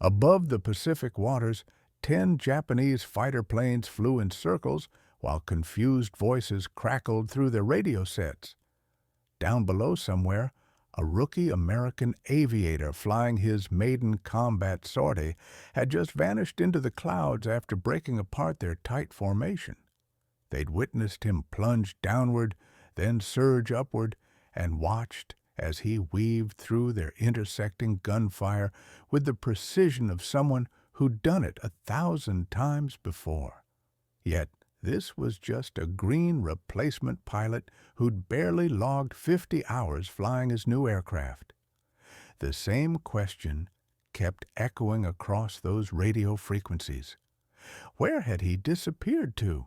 Above the Pacific waters, 10 Japanese fighter planes flew in circles while confused voices crackled through their radio sets. Down below somewhere, a rookie American aviator flying his maiden combat sortie had just vanished into the clouds after breaking apart their tight formation. They'd witnessed him plunge downward, then surge upward, and watched as he weaved through their intersecting gunfire with the precision of someone who'd done it 1,000 times before. Yet this was just a green replacement pilot who'd barely logged 50 hours flying his new aircraft. The same question kept echoing across those radio frequencies. Where had he disappeared to?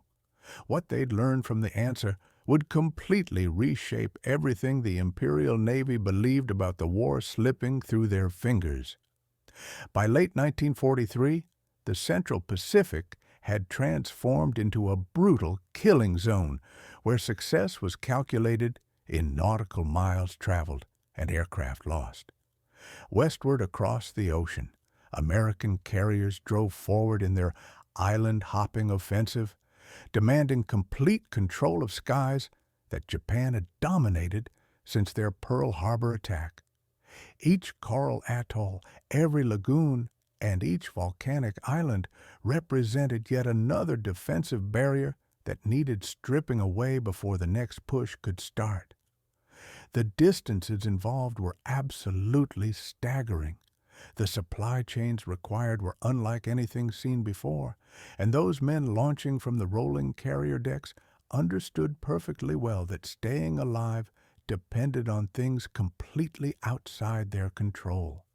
What they'd learned from the answer would completely reshape everything the Imperial Navy believed about the war slipping through their fingers. By late 1943, the Central Pacific had transformed into a brutal killing zone where success was calculated in nautical miles traveled and aircraft lost. Westward across the ocean, American carriers drove forward in their island-hopping offensive, demanding complete control of skies that Japan had dominated since their Pearl Harbor attack. Each coral atoll, every lagoon, and each volcanic island represented yet another defensive barrier that needed stripping away before the next push could start. The distances involved were absolutely staggering. The supply chains required were unlike anything seen before, and those men launching from the rolling carrier decks understood perfectly well that staying alive depended on things completely outside their control.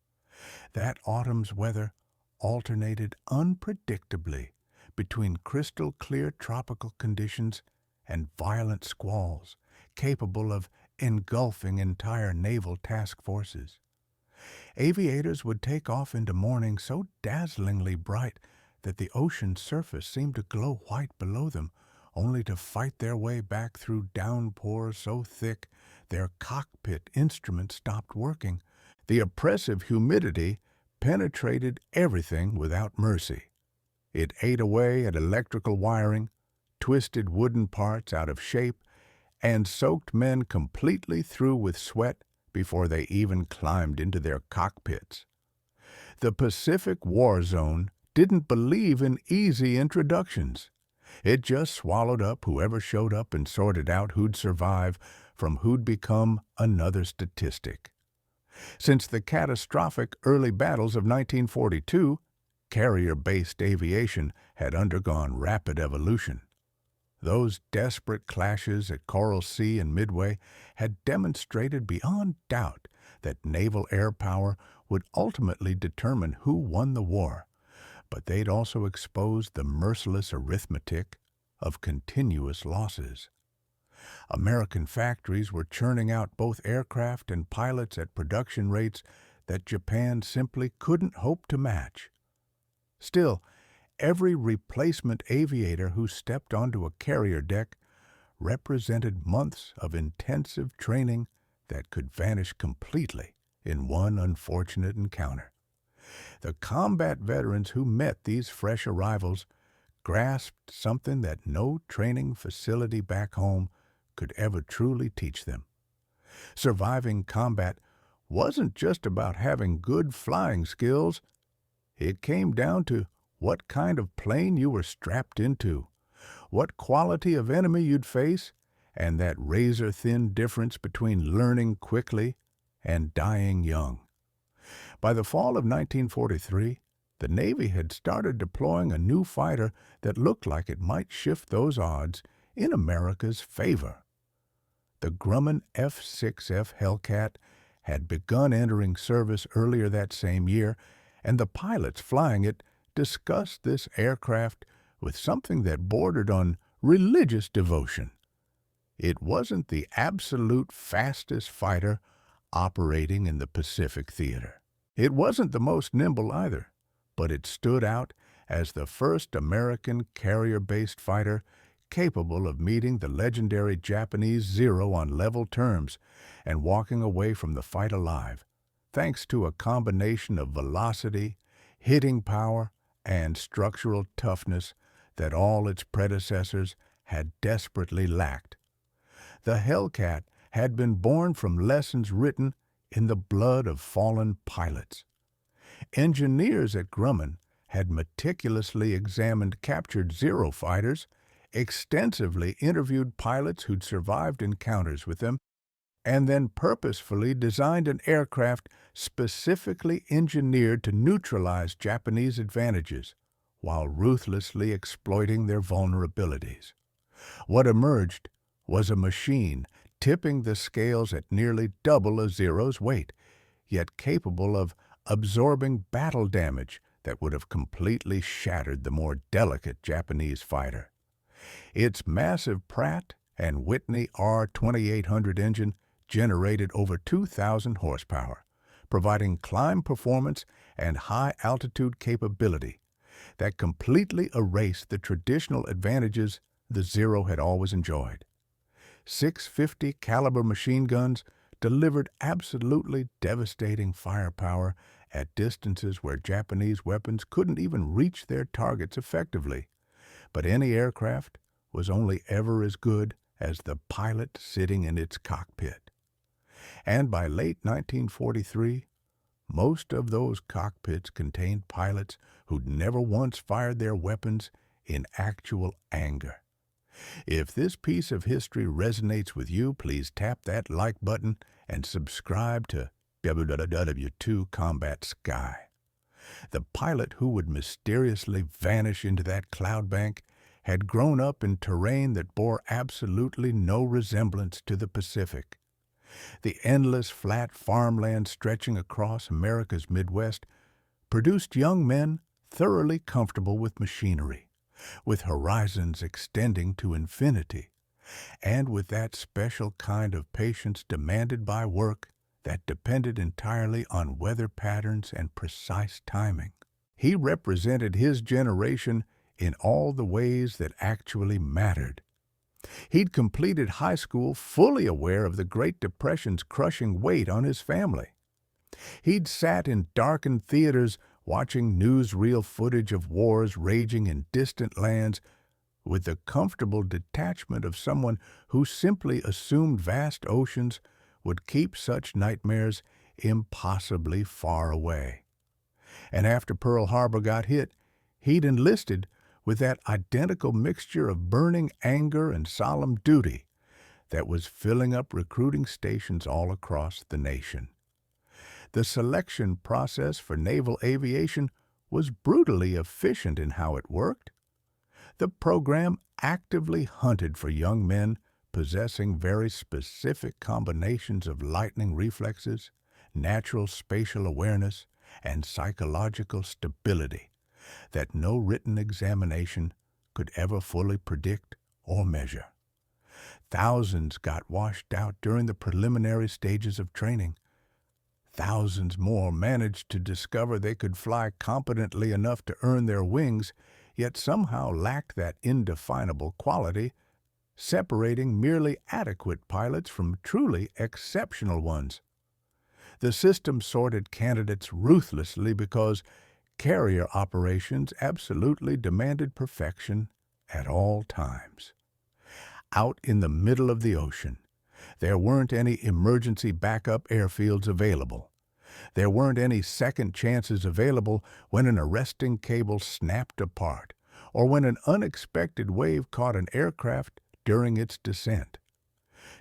That autumn's weather alternated unpredictably between crystal-clear tropical conditions and violent squalls capable of engulfing entire naval task forces. Aviators would take off into morning so dazzlingly bright that the ocean's surface seemed to glow white below them, only to fight their way back through downpours so thick their cockpit instruments stopped working. The oppressive humidity penetrated everything without mercy. It ate away at electrical wiring, twisted wooden parts out of shape, and soaked men completely through with sweat before they even climbed into their cockpits. The Pacific War Zone didn't believe in easy introductions. It just swallowed up whoever showed up and sorted out who'd survive from who'd become another statistic. Since the catastrophic early battles of 1942, carrier-based aviation had undergone rapid evolution. Those desperate clashes at Coral Sea and Midway had demonstrated beyond doubt that naval air power would ultimately determine who won the war, but they'd also exposed the merciless arithmetic of continuous losses. American factories were churning out both aircraft and pilots at production rates that Japan simply couldn't hope to match. Still, every replacement aviator who stepped onto a carrier deck represented months of intensive training that could vanish completely in one unfortunate encounter. The combat veterans who met these fresh arrivals grasped something that no training facility back home could ever truly teach them. Surviving combat wasn't just about having good flying skills. It came down to what kind of plane you were strapped into, what quality of enemy you'd face, and that razor-thin difference between learning quickly and dying young. By the fall of 1943, the Navy had started deploying a new fighter that looked like it might shift those odds in America's favor. The Grumman F-6F Hellcat had begun entering service earlier that same year, and the pilots flying it discussed this aircraft with something that bordered on religious devotion. It wasn't the absolute fastest fighter operating in the Pacific theater. It wasn't the most nimble either, but it stood out as the first American carrier-based fighter capable of meeting the legendary Japanese Zero on level terms and walking away from the fight alive, thanks to a combination of velocity, hitting power, and structural toughness that all its predecessors had desperately lacked. The Hellcat had been born from lessons written in the blood of fallen pilots. Engineers at Grumman had meticulously examined captured Zero fighters, extensively interviewed pilots who'd survived encounters with them, and then purposefully designed an aircraft specifically engineered to neutralize Japanese advantages while ruthlessly exploiting their vulnerabilities. What emerged was a machine tipping the scales at nearly double a Zero's weight, yet capable of absorbing battle damage that would have completely shattered the more delicate Japanese fighter. Its massive Pratt and Whitney R2800 engine generated over 2,000 horsepower, providing climb performance and high-altitude capability that completely erased the traditional advantages the Zero had always enjoyed. 650 caliber machine guns delivered absolutely devastating firepower at distances where Japanese weapons couldn't even reach their targets effectively. But any aircraft was only ever as good as the pilot sitting in its cockpit. And by late 1943, most of those cockpits contained pilots who'd never once fired their weapons in actual anger. If this piece of history resonates with you, please tap that like button and subscribe to WWW2 Combat Sky. The pilot who would mysteriously vanish into that cloud bank had grown up in terrain that bore absolutely no resemblance to the Pacific. The endless flat farmland stretching across America's Midwest produced young men thoroughly comfortable with machinery, with horizons extending to infinity, and with that special kind of patience demanded by work that depended entirely on weather patterns and precise timing. He represented his generation in all the ways that actually mattered. He'd completed high school fully aware of the Great Depression's crushing weight on his family. He'd sat in darkened theaters watching newsreel footage of wars raging in distant lands with the comfortable detachment of someone who simply assumed vast oceans would keep such nightmares impossibly far away. And after Pearl Harbor got hit, he'd enlisted with that identical mixture of burning anger and solemn duty that was filling up recruiting stations all across the nation. The selection process for naval aviation was brutally efficient in how it worked. The program actively hunted for young men possessing very specific combinations of lightning reflexes, natural spatial awareness, and psychological stability that no written examination could ever fully predict or measure. Thousands got washed out during the preliminary stages of training. Thousands more managed to discover they could fly competently enough to earn their wings, yet somehow lacked that indefinable quality, separating merely adequate pilots from truly exceptional ones. The system sorted candidates ruthlessly because carrier operations absolutely demanded perfection at all times. Out in the middle of the ocean, there weren't any emergency backup airfields available. There weren't any second chances available when an arresting cable snapped apart or when an unexpected wave caught an aircraft during its descent.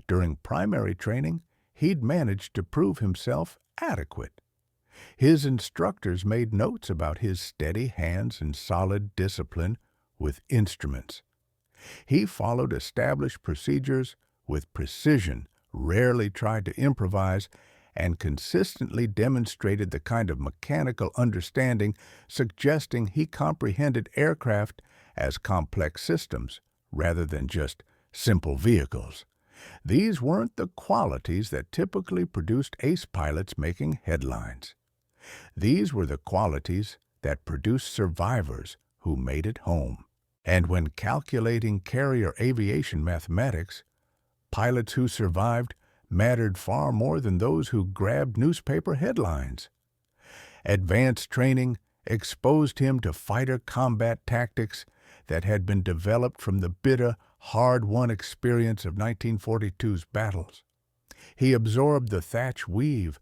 During primary training, he'd managed to prove himself adequate. His instructors made notes about his steady hands and solid discipline with instruments. He followed established procedures with precision, rarely tried to improvise, and consistently demonstrated the kind of mechanical understanding suggesting he comprehended aircraft as complex systems rather than just simple vehicles. These weren't the qualities that typically produced ace pilots making headlines. These were the qualities that produced survivors who made it home. And when calculating carrier aviation mathematics, pilots who survived mattered far more than those who grabbed newspaper headlines. Advanced training, exposed him to fighter combat tactics that had been developed from the bitter, hard-won experience of 1942's battles. He absorbed the Thatch weave,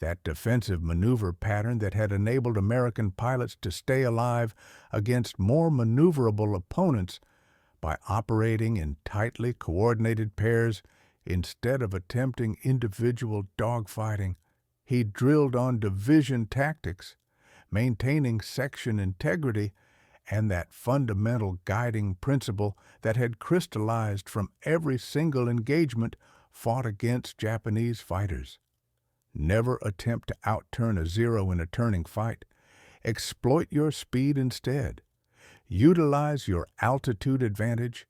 that defensive maneuver pattern that had enabled American pilots to stay alive against more maneuverable opponents by operating in tightly coordinated pairs instead of attempting individual dogfighting. He drilled on division tactics, maintaining section integrity, and that fundamental guiding principle that had crystallized from every single engagement fought against Japanese fighters. Never attempt to outturn a zero in a turning fight. Exploit your speed instead. Utilize your altitude advantage.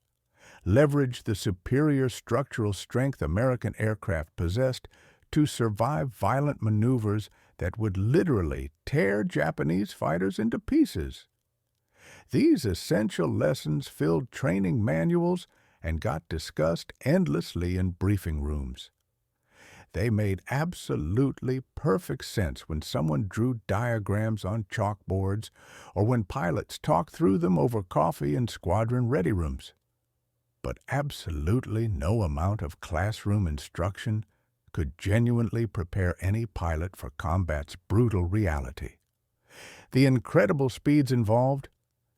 Leverage the superior structural strength American aircraft possessed to survive violent maneuvers that would literally tear Japanese fighters into pieces. These essential lessons filled training manuals and got discussed endlessly in briefing rooms. They made absolutely perfect sense when someone drew diagrams on chalkboards or when pilots talked through them over coffee in squadron ready rooms. But absolutely no amount of classroom instruction could genuinely prepare any pilot for combat's brutal reality. The incredible speeds involved,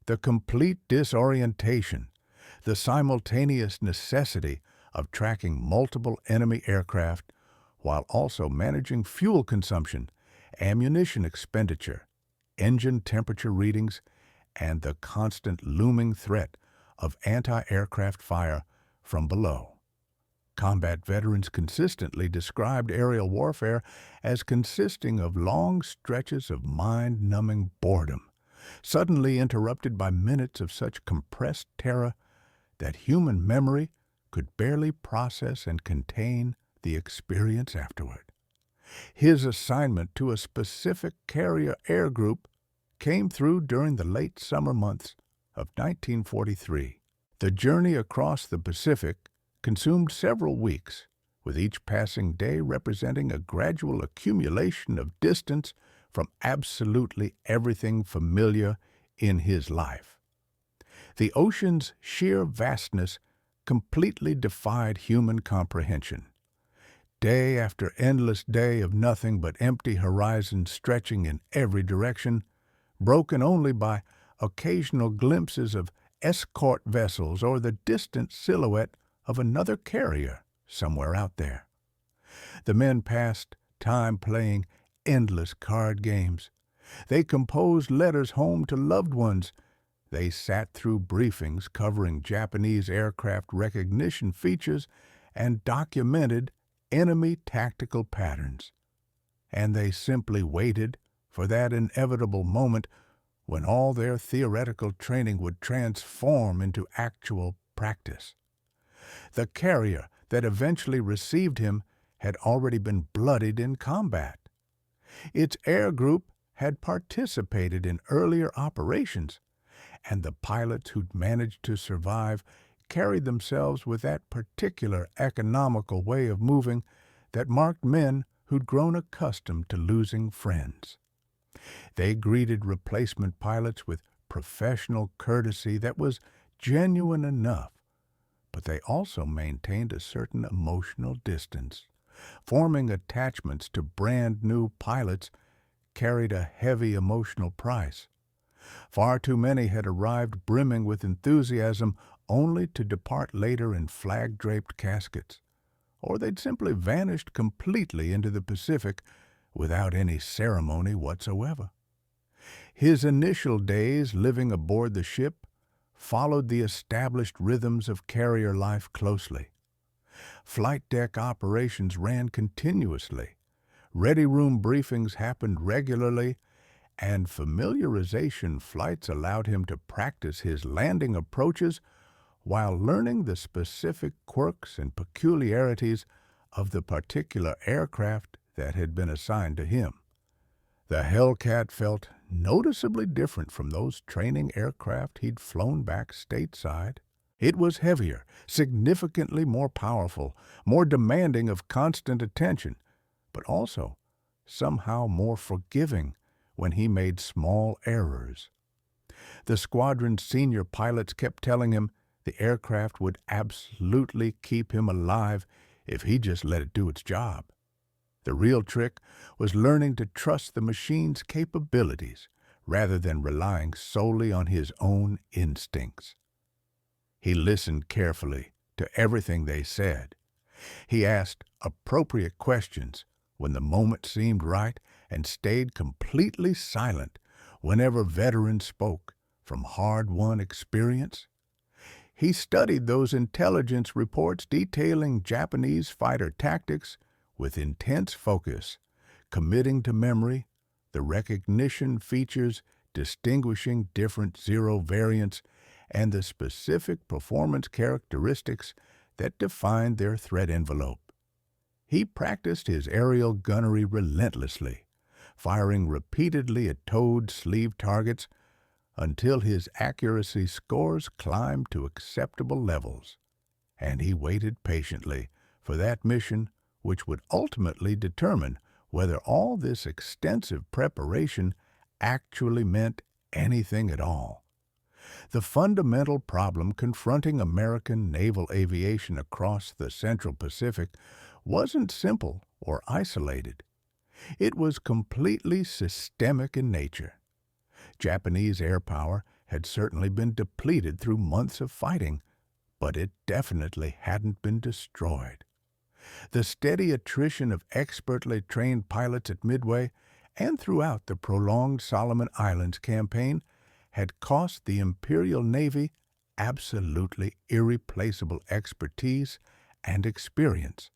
the complete disorientation, the simultaneous necessity of tracking multiple enemy aircraft while also managing fuel consumption, ammunition expenditure, engine temperature readings, and the constant looming threat of anti-aircraft fire from below. Combat veterans consistently described aerial warfare as consisting of long stretches of mind-numbing boredom, suddenly interrupted by minutes of such compressed terror that human memory could barely process and contain the experience afterward. His assignment to a specific carrier air group came through during the late summer months of 1943. The journey across the Pacific consumed several weeks, with each passing day representing a gradual accumulation of distance from absolutely everything familiar in his life. The ocean's sheer vastness completely defied human comprehension. Day after endless day of nothing but empty horizons stretching in every direction, broken only by occasional glimpses of escort vessels or the distant silhouette of another carrier somewhere out there. The men passed time playing endless card games. They composed letters home to loved ones. They sat through briefings covering Japanese aircraft recognition features and documented enemy tactical patterns. And they simply waited for that inevitable moment when all their theoretical training would transform into actual practice. The carrier that eventually received him had already been bloodied in combat. Its air group had participated in earlier operations, and the pilots who'd managed to survive carried themselves with that particular economical way of moving that marked men who'd grown accustomed to losing friends. They greeted replacement pilots with professional courtesy that was genuine enough, but they also maintained a certain emotional distance. Forming attachments to brand-new pilots carried a heavy emotional price. Far too many had arrived brimming with enthusiasm only to depart later in flag-draped caskets, or they'd simply vanished completely into the Pacific without any ceremony whatsoever. His initial days living aboard the ship followed the established rhythms of carrier life closely. Flight deck operations ran continuously, ready room briefings happened regularly, and familiarization flights allowed him to practice his landing approaches while learning the specific quirks and peculiarities of the particular aircraft that had been assigned to him. The Hellcat felt noticeably different from those training aircraft he'd flown back stateside. It was heavier, significantly more powerful, more demanding of constant attention, but also somehow more forgiving when he made small errors. The squadron's senior pilots kept telling him the aircraft would absolutely keep him alive if he just let it do its job. The real trick was learning to trust the machine's capabilities rather than relying solely on his own instincts. He listened carefully to everything they said. He asked appropriate questions when the moment seemed right and stayed completely silent whenever veterans spoke from hard-won experience. He studied those intelligence reports detailing Japanese fighter tactics with intense focus, committing to memory the recognition features distinguishing different Zero variants and the specific performance characteristics that defined their threat envelope. He practiced his aerial gunnery relentlessly, firing repeatedly at towed sleeve targets until his accuracy scores climbed to acceptable levels, and he waited patiently for that mission which would ultimately determine whether all this extensive preparation actually meant anything at all. The fundamental problem confronting American naval aviation across the Central Pacific wasn't simple or isolated. It was completely systemic in nature. Japanese air power had certainly been depleted through months of fighting, but it definitely hadn't been destroyed. The steady attrition of expertly trained pilots at Midway and throughout the prolonged Solomon Islands campaign had cost the Imperial Navy absolutely irreplaceable expertise and experience.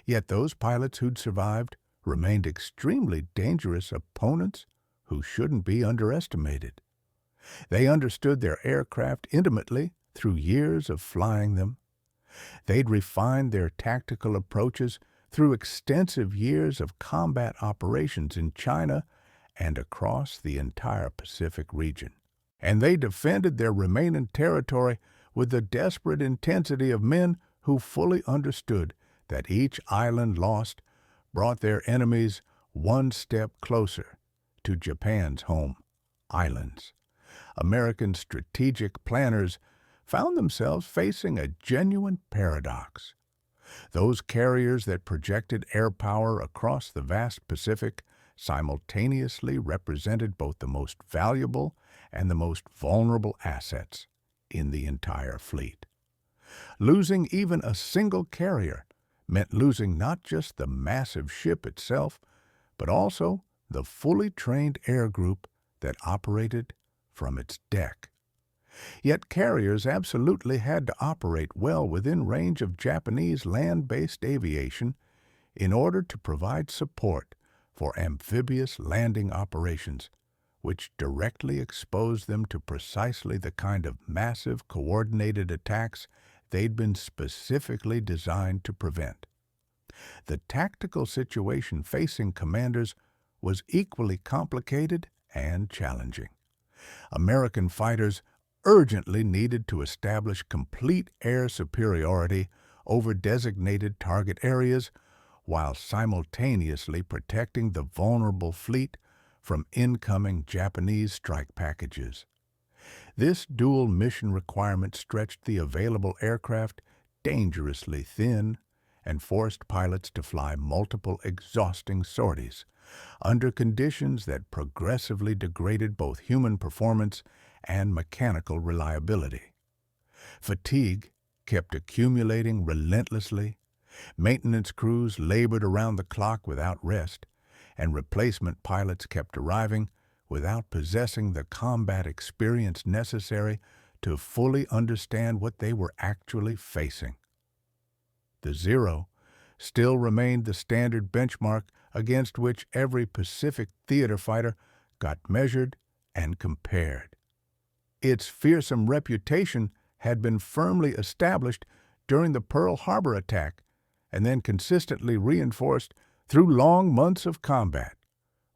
Yet those pilots who'd survived remained extremely dangerous opponents who shouldn't be underestimated. They understood their aircraft intimately through years of flying them. They'd refined their tactical approaches through extensive years of combat operations in China and across the entire Pacific region. And they defended their remaining territory with the desperate intensity of men who fully understood that each island lost brought their enemies one step closer to Japan's home islands. American strategic planners found themselves facing a genuine paradox. Those carriers that projected air power across the vast Pacific simultaneously represented both the most valuable and the most vulnerable assets in the entire fleet. Losing even a single carrier meant losing not just the massive ship itself, but also the fully trained air group that operated from its deck. Yet carriers absolutely had to operate well within range of Japanese land-based aviation in order to provide support for amphibious landing operations, which directly exposed them to precisely the kind of massive coordinated attacks they'd been specifically designed to prevent. The tactical situation facing commanders was equally complicated and challenging. American fighters urgently needed to establish complete air superiority over designated target areas while simultaneously protecting the vulnerable fleet from incoming Japanese strike packages. This dual mission requirement stretched the available aircraft dangerously thin and forced pilots to fly multiple exhausting sorties under conditions that progressively degraded both human performance and mechanical reliability. Fatigue kept accumulating relentlessly, maintenance crews labored around the clock without rest, and replacement pilots kept arriving without possessing the combat experience necessary to fully understand what they were actually facing. The Zero still remained the standard benchmark against which every Pacific theater fighter got measured and compared. Its fearsome reputation had been firmly established during the Pearl Harbor attack and then consistently reinforced through long months of combat,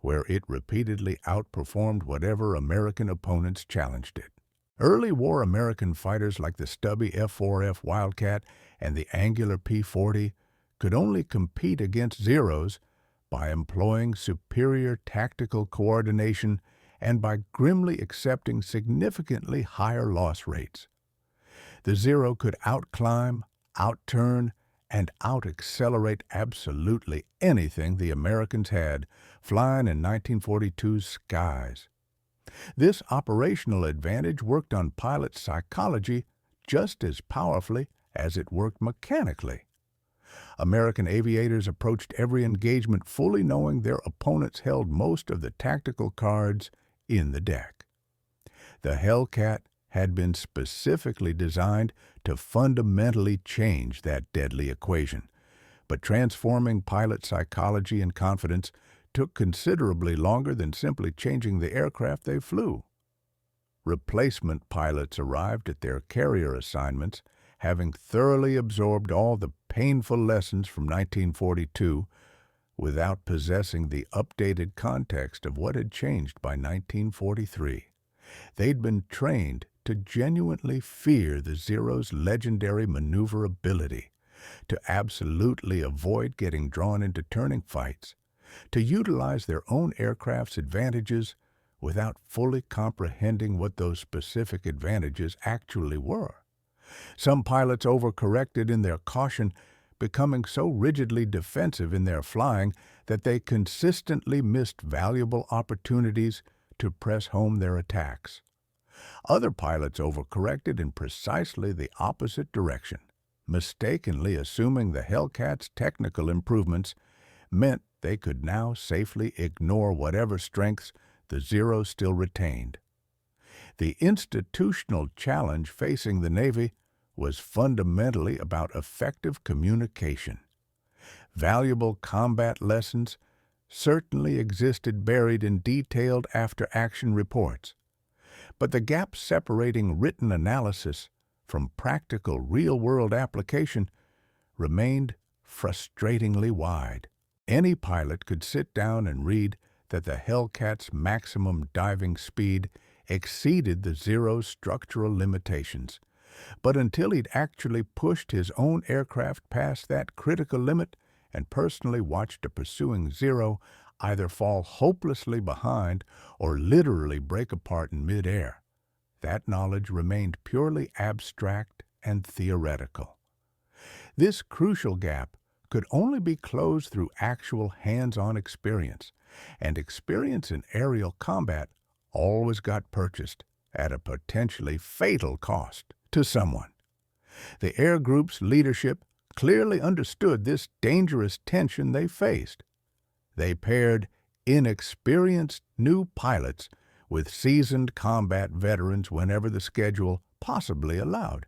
where it repeatedly outperformed whatever American opponents challenged it. Early war American fighters like the stubby F-4F Wildcat and the angular P-40 could only compete against Zeros by employing superior tactical coordination and by grimly accepting significantly higher loss rates. The Zero could outclimb, outturn, and out-accelerate absolutely anything the Americans had flying in 1942's skies. This operational advantage worked on pilot psychology just as powerfully as it worked mechanically. American aviators approached every engagement fully knowing their opponents held most of the tactical cards in the deck. The Hellcat had been specifically designed to fundamentally change that deadly equation, but transforming pilot psychology and confidence took considerably longer than simply changing the aircraft they flew. Replacement pilots arrived at their carrier assignments, having thoroughly absorbed all the painful lessons from 1942 without possessing the updated context of what had changed by 1943. They'd been trained to genuinely fear the Zero's legendary maneuverability, to absolutely avoid getting drawn into turning fights, to utilize their own aircraft's advantages without fully comprehending what those specific advantages actually were. Some pilots overcorrected in their caution, becoming so rigidly defensive in their flying that they consistently missed valuable opportunities to press home their attacks. Other pilots overcorrected in precisely the opposite direction, mistakenly assuming the Hellcat's technical improvements meant they could now safely ignore whatever strengths the Zero still retained. The institutional challenge facing the Navy was fundamentally about effective communication. Valuable combat lessons certainly existed buried in detailed after-action reports, but the gap separating written analysis from practical real-world application remained frustratingly wide. Any pilot could sit down and read that the Hellcat's maximum diving speed exceeded the Zero's structural limitations, but until he'd actually pushed his own aircraft past that critical limit and personally watched a pursuing Zero either fall hopelessly behind or literally break apart in midair, that knowledge remained purely abstract and theoretical. This crucial gap could only be closed through actual hands-on experience, and experience in aerial combat always got purchased at a potentially fatal cost to someone. The Air Group's leadership clearly understood this dangerous tension they faced. They paired inexperienced new pilots with seasoned combat veterans whenever the schedule possibly allowed,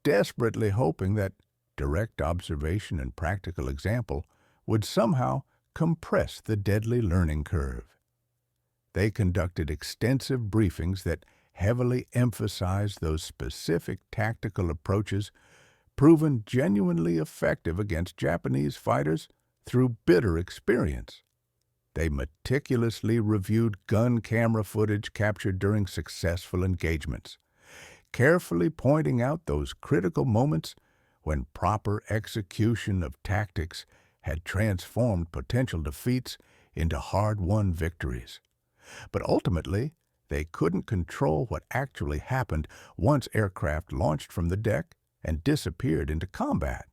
desperately hoping that direct observation and practical example would somehow compress the deadly learning curve. They conducted extensive briefings that heavily emphasized those specific tactical approaches proven genuinely effective against Japanese fighters through bitter experience. They meticulously reviewed gun camera footage captured during successful engagements, carefully pointing out those critical moments when proper execution of tactics had transformed potential defeats into hard-won victories. But ultimately, they couldn't control what actually happened once aircraft launched from the deck and disappeared into combat.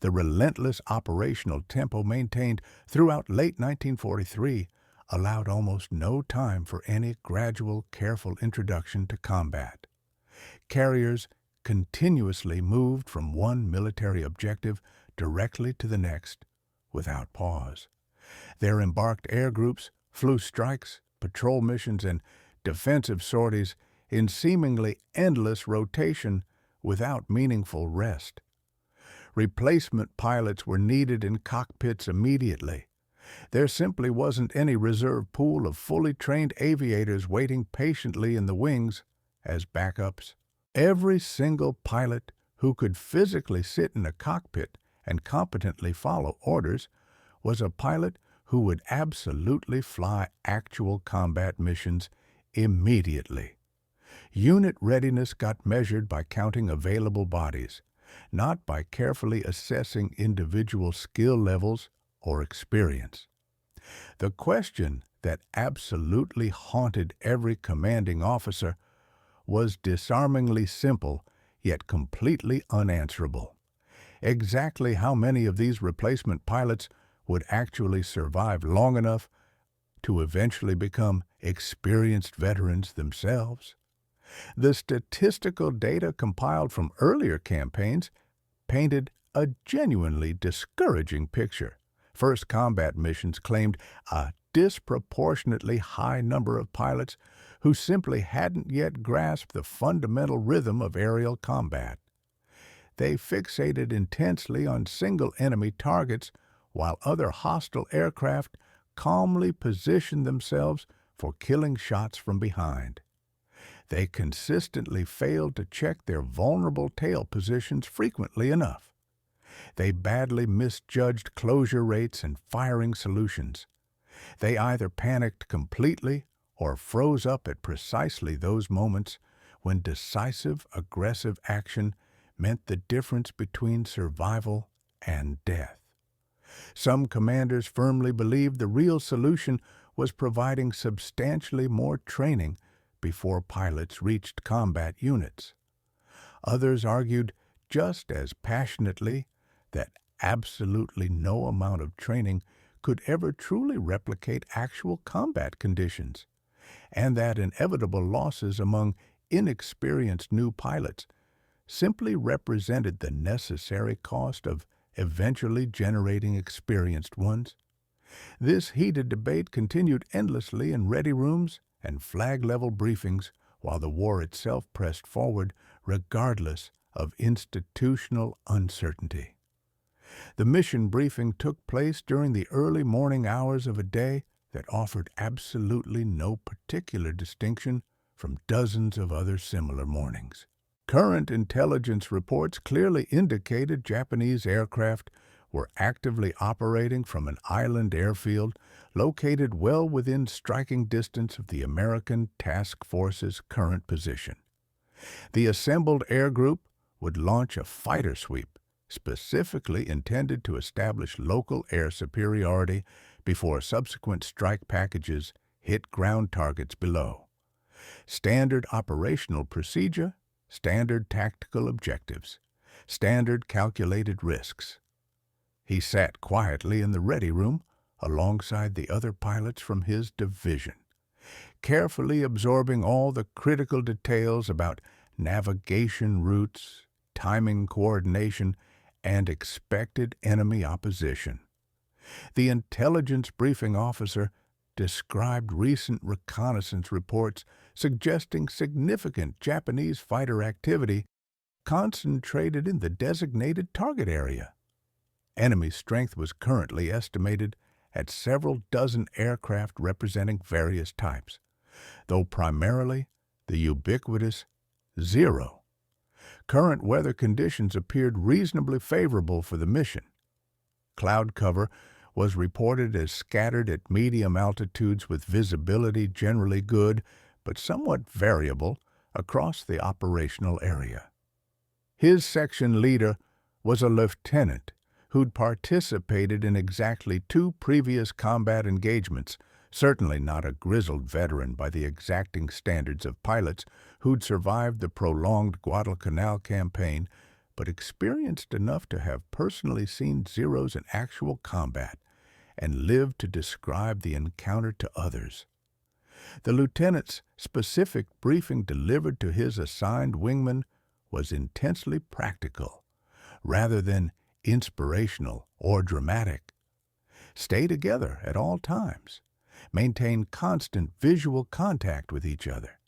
The relentless operational tempo maintained throughout late 1943 allowed almost no time for any gradual, careful introduction to combat. Carriers continuously moved from one military objective directly to the next without pause. Their embarked air groups flew strikes, patrol missions, and defensive sorties in seemingly endless rotation without meaningful rest. Replacement pilots were needed in cockpits immediately. There simply wasn't any reserve pool of fully trained aviators waiting patiently in the wings as backups. Every single pilot who could physically sit in a cockpit and competently follow orders was a pilot who would absolutely fly actual combat missions immediately. Unit readiness got measured by counting available bodies, not by carefully assessing individual skill levels or experience. The question that absolutely haunted every commanding officer was disarmingly simple, yet completely unanswerable. Exactly how many of these replacement pilots would actually survive long enough to eventually become experienced veterans themselves? The statistical data compiled from earlier campaigns painted a genuinely discouraging picture. First combat missions claimed a disproportionately high number of pilots who simply hadn't yet grasped the fundamental rhythm of aerial combat. They fixated intensely on single enemy targets while other hostile aircraft calmly positioned themselves for killing shots from behind. They consistently failed to check their vulnerable tail positions frequently enough. They badly misjudged closure rates and firing solutions. They either panicked completely or froze up at precisely those moments when decisive, aggressive action meant the difference between survival and death. Some commanders firmly believed the real solution was providing substantially more training before pilots reached combat units. Others argued just as passionately that absolutely no amount of training could ever truly replicate actual combat conditions, and that inevitable losses among inexperienced new pilots simply represented the necessary cost of eventually generating experienced ones. This heated debate continued endlessly in ready rooms and flag-level briefings while the war itself pressed forward regardless of institutional uncertainty. The mission briefing took place during the early morning hours of a day that offered absolutely no particular distinction from dozens of other similar mornings. Current intelligence reports clearly indicated Japanese aircraft were actively operating from an island airfield located well within striking distance of the American task force's current position. The assembled air group would launch a fighter sweep specifically intended to establish local air superiority before subsequent strike packages hit ground targets below. Standard operational procedure, standard tactical objectives, standard calculated risks. He sat quietly in the ready room alongside the other pilots from his division, carefully absorbing all the critical details about navigation routes, timing coordination, and expected enemy opposition. The intelligence briefing officer described recent reconnaissance reports suggesting significant Japanese fighter activity concentrated in the designated target area. Enemy strength was currently estimated at several dozen aircraft representing various types, though primarily the ubiquitous Zero. Current weather conditions appeared reasonably favorable for the mission. Cloud cover was reported as scattered at medium altitudes with visibility generally good but somewhat variable across the operational area. His section leader was a lieutenant who'd participated in exactly 2 previous combat engagements, certainly not a grizzled veteran by the exacting standards of pilots who'd survived the prolonged Guadalcanal campaign, but experienced enough to have personally seen Zeros in actual combat and lived to describe the encounter to others. The lieutenant's specific briefing delivered to his assigned wingman was intensely practical, rather than inspirational or dramatic. Stay together at all times. Maintain constant visual contact with each other.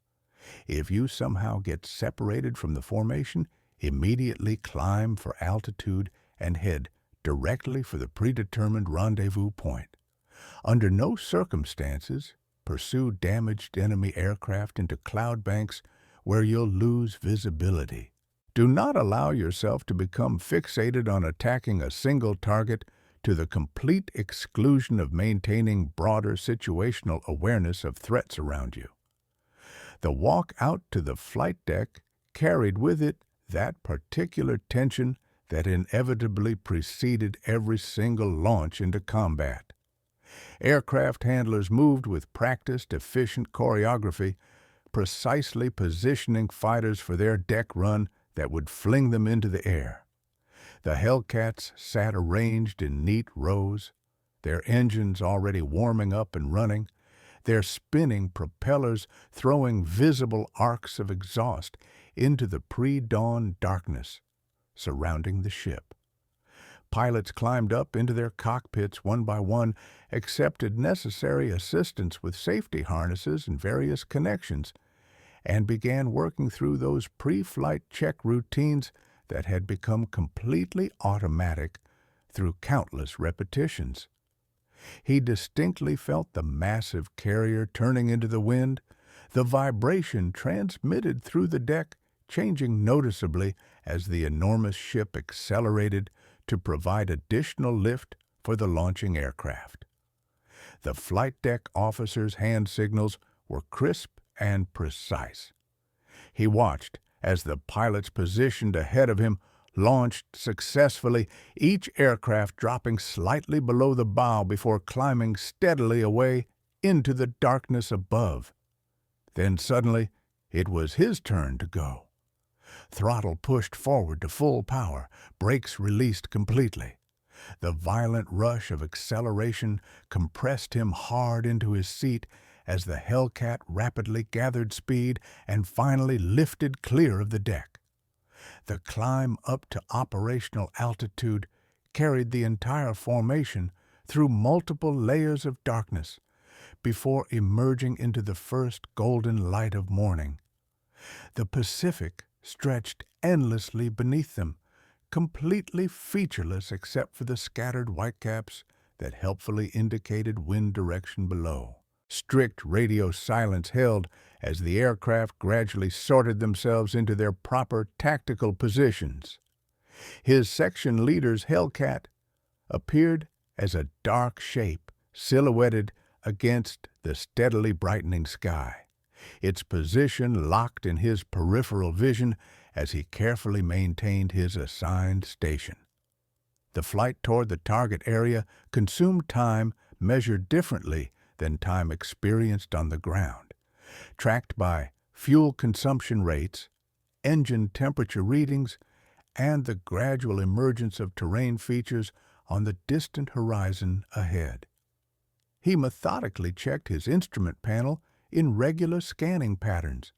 If you somehow get separated from the formation, immediately climb for altitude and head directly for the predetermined rendezvous point. Under no circumstances, pursue damaged enemy aircraft into cloud banks where you'll lose visibility. Do not allow yourself to become fixated on attacking a single target to the complete exclusion of maintaining broader situational awareness of threats around you. The walk out to the flight deck carried with it that particular tension that inevitably preceded every single launch into combat. Aircraft handlers moved with practiced, efficient choreography, precisely positioning fighters for their deck run that would fling them into the air. The Hellcats sat arranged in neat rows, their engines already warming up and running, their spinning propellers throwing visible arcs of exhaust into the pre-dawn darkness surrounding the ship. Pilots climbed up into their cockpits one by one, accepted necessary assistance with safety harnesses and various connections, and began working through those pre-flight check routines that had become completely automatic through countless repetitions. He distinctly felt the massive carrier turning into the wind, the vibration transmitted through the deck changing noticeably as the enormous ship accelerated to provide additional lift for the launching aircraft. The flight deck officer's hand signals were crisp and precise. He watched as the pilots positioned ahead of him launched successfully, each aircraft dropping slightly below the bow before climbing steadily away into the darkness above. Then suddenly, it was his turn to go. Throttle pushed forward to full power, brakes released completely. The violent rush of acceleration compressed him hard into his seat as the Hellcat rapidly gathered speed and finally lifted clear of the deck. The climb up to operational altitude carried the entire formation through multiple layers of darkness before emerging into the first golden light of morning. The Pacific stretched endlessly beneath them, completely featureless except for the scattered whitecaps that helpfully indicated wind direction below. Strict radio silence held as the aircraft gradually sorted themselves into their proper tactical positions. His section leader's Hellcat appeared as a dark shape silhouetted against the steadily brightening sky, its position locked in his peripheral vision as he carefully maintained his assigned station. The flight toward the target area consumed time measured differently than time experienced on the ground, tracked by fuel consumption rates, engine temperature readings, and the gradual emergence of terrain features on the distant horizon ahead. He methodically checked his instrument panel in regular scanning patterns,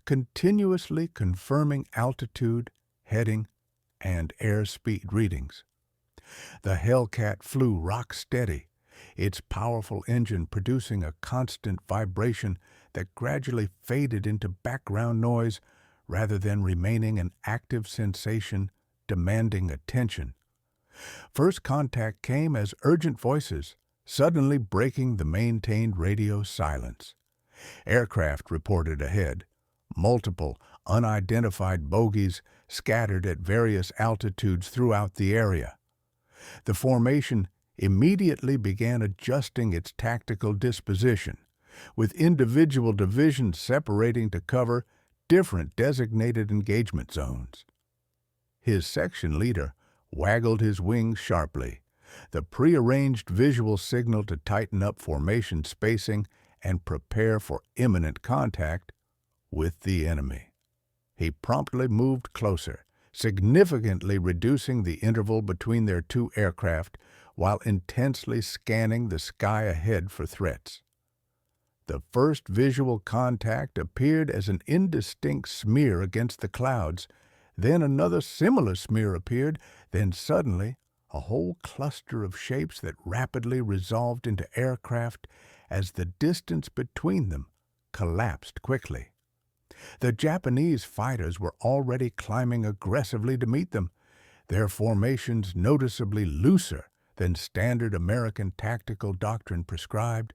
continuously confirming altitude, heading, and airspeed readings. The Hellcat flew rock steady, its powerful engine producing a constant vibration that gradually faded into background noise rather than remaining an active sensation demanding attention. First contact came as urgent voices, suddenly breaking the maintained radio silence. Aircraft reported ahead, multiple unidentified bogies scattered at various altitudes throughout the area. The formation immediately began adjusting its tactical disposition, with individual divisions separating to cover different designated engagement zones. His section leader waggled his wings sharply, the prearranged visual signal to tighten up formation spacing and prepare for imminent contact with the enemy. He promptly moved closer, significantly reducing the interval between their two aircraft while intensely scanning the sky ahead for threats. The first visual contact appeared as an indistinct smear against the clouds, then another similar smear appeared, then suddenly a whole cluster of shapes that rapidly resolved into aircraft as the distance between them collapsed quickly. The Japanese fighters were already climbing aggressively to meet them, their formations noticeably looser than standard American tactical doctrine prescribed,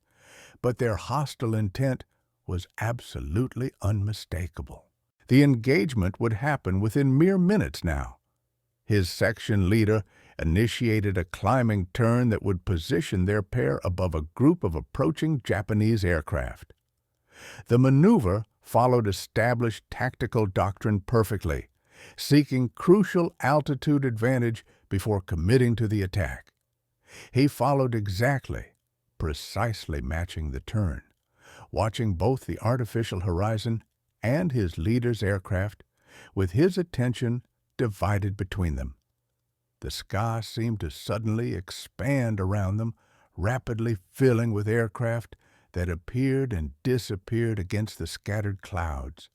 but their hostile intent was absolutely unmistakable. The engagement would happen within mere minutes now. His section leader initiated a climbing turn that would position their pair above a group of approaching Japanese aircraft. The maneuver followed established tactical doctrine perfectly, seeking crucial altitude advantage before committing to the attack. He followed exactly, precisely matching the turn, watching both the artificial horizon and his leader's aircraft, with his attention divided between them. The sky seemed to suddenly expand around them, rapidly filling with aircraft that appeared and disappeared against the scattered clouds.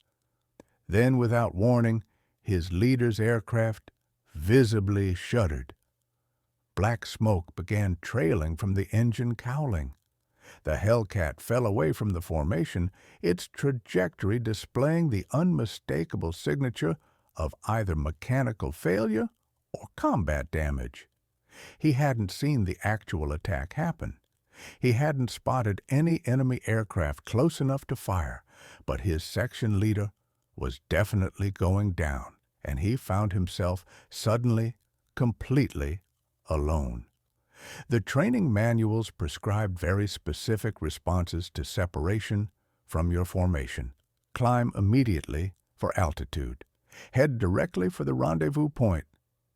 Then, without warning, his leader's aircraft visibly shuddered. Black smoke began trailing from the engine cowling. The Hellcat fell away from the formation, its trajectory displaying the unmistakable signature of either mechanical failure or combat damage. He hadn't seen the actual attack happen. He hadn't spotted any enemy aircraft close enough to fire, but his section leader was definitely going down, and he found himself suddenly, completely alone. The training manuals prescribed very specific responses to separation from your formation. Climb immediately for altitude. Head directly for the rendezvous point.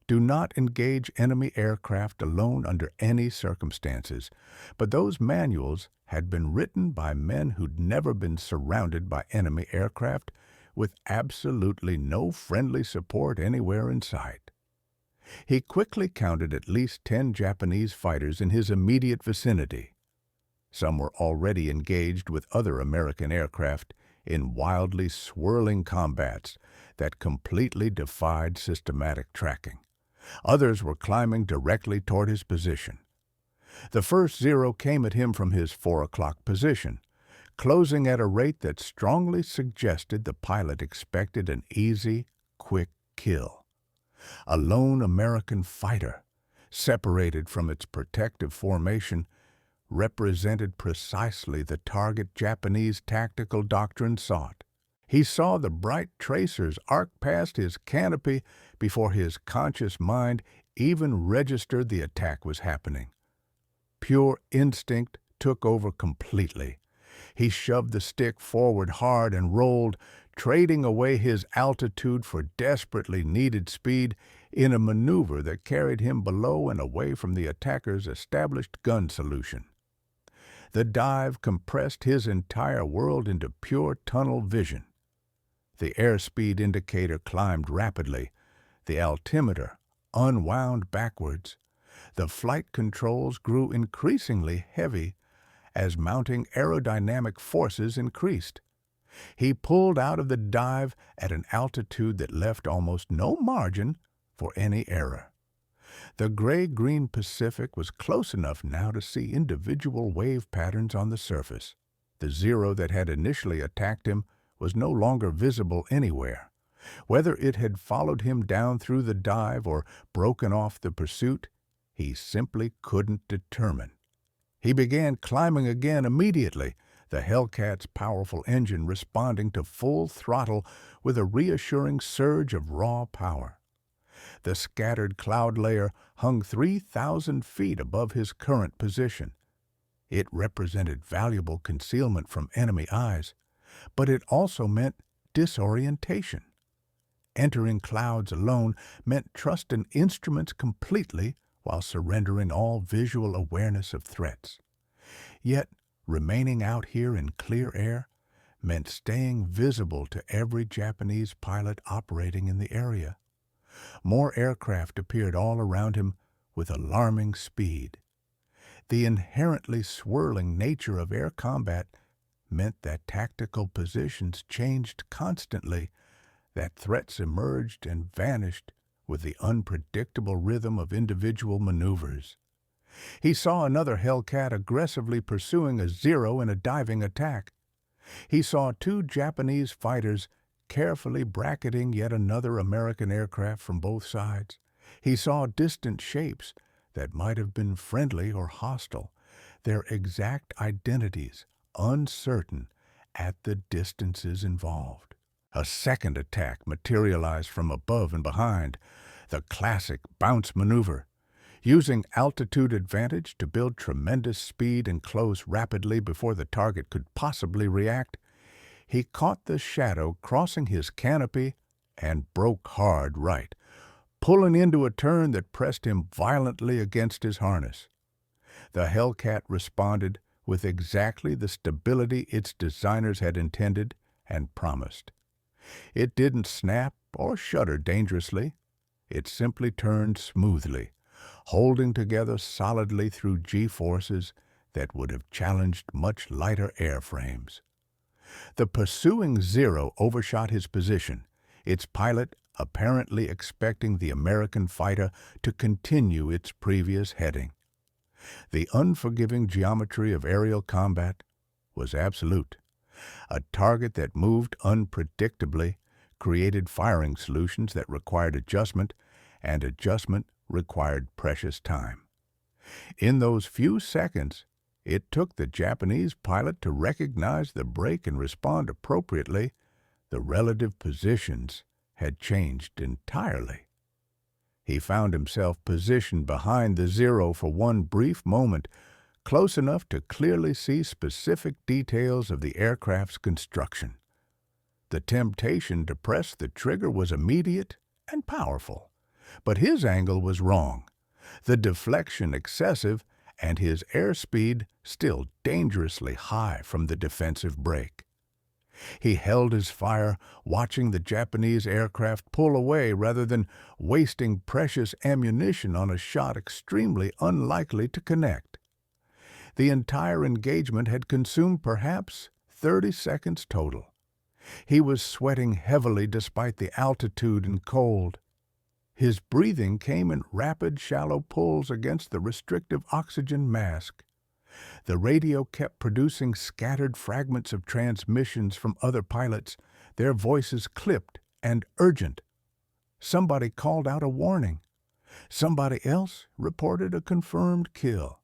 Do not engage enemy aircraft alone under any circumstances. But those manuals had been written by men who'd never been surrounded by enemy aircraft, with absolutely no friendly support anywhere in sight. He quickly counted at least 10 Japanese fighters in his immediate vicinity. Some were already engaged with other American aircraft in wildly swirling combats that completely defied systematic tracking. Others were climbing directly toward his position. The first Zero came at him from his 4 o'clock position, closing at a rate that strongly suggested the pilot expected an easy, quick kill. A lone American fighter, separated from its protective formation, represented precisely the target Japanese tactical doctrine sought. He saw the bright tracers arc past his canopy before his conscious mind even registered the attack was happening. Pure instinct took over completely. He shoved the stick forward hard and rolled, trading away his altitude for desperately needed speed in a maneuver that carried him below and away from the attacker's established gun solution. The dive compressed his entire world into pure tunnel vision. The airspeed indicator climbed rapidly, the altimeter unwound backwards. The flight controls grew increasingly heavy as mounting aerodynamic forces increased. He pulled out of the dive at an altitude that left almost no margin for any error. The gray-green Pacific was close enough now to see individual wave patterns on the surface. The Zero that had initially attacked him was no longer visible anywhere. Whether it had followed him down through the dive or broken off the pursuit, he simply couldn't determine. He began climbing again immediately, the Hellcat's powerful engine responding to full throttle with a reassuring surge of raw power. The scattered cloud layer hung 3,000 feet above his current position. It represented valuable concealment from enemy eyes, but it also meant disorientation. Entering clouds alone meant trusting instruments completely while surrendering all visual awareness of threats. Yet, remaining out here in clear air meant staying visible to every Japanese pilot operating in the area. More aircraft appeared all around him with alarming speed. The inherently swirling nature of air combat meant that tactical positions changed constantly, that threats emerged and vanished with the unpredictable rhythm of individual maneuvers. He saw another Hellcat aggressively pursuing a Zero in a diving attack. He saw 2 Japanese fighters carefully bracketing yet another American aircraft from both sides. He saw distant shapes that might have been friendly or hostile, their exact identities uncertain at the distances involved. A second attack materialized from above and behind, the classic bounce maneuver. Using altitude advantage to build tremendous speed and close rapidly before the target could possibly react, he caught the shadow crossing his canopy and broke hard right, pulling into a turn that pressed him violently against his harness. The Hellcat responded with exactly the stability its designers had intended and promised. It didn't snap or shudder dangerously. It simply turned smoothly, holding together solidly through G-forces that would have challenged much lighter airframes. The pursuing Zero overshot his position, its pilot apparently expecting the American fighter to continue its previous heading. The unforgiving geometry of aerial combat was absolute. A target that moved unpredictably created firing solutions that required adjustment, and adjustment required precious time. In those few seconds, it took the Japanese pilot to recognize the break and respond appropriately. The relative positions had changed entirely. He found himself positioned behind the Zero for one brief moment, close enough to clearly see specific details of the aircraft's construction. The temptation to press the trigger was immediate and powerful, but his angle was wrong, the deflection excessive, and his airspeed still dangerously high from the defensive brake. He held his fire, watching the Japanese aircraft pull away rather than wasting precious ammunition on a shot extremely unlikely to connect. The entire engagement had consumed perhaps 30 seconds total. He was sweating heavily despite the altitude and cold. His breathing came in rapid, shallow pulls against the restrictive oxygen mask. The radio kept producing scattered fragments of transmissions from other pilots, their voices clipped and urgent. Somebody called out a warning. Somebody else reported a confirmed kill.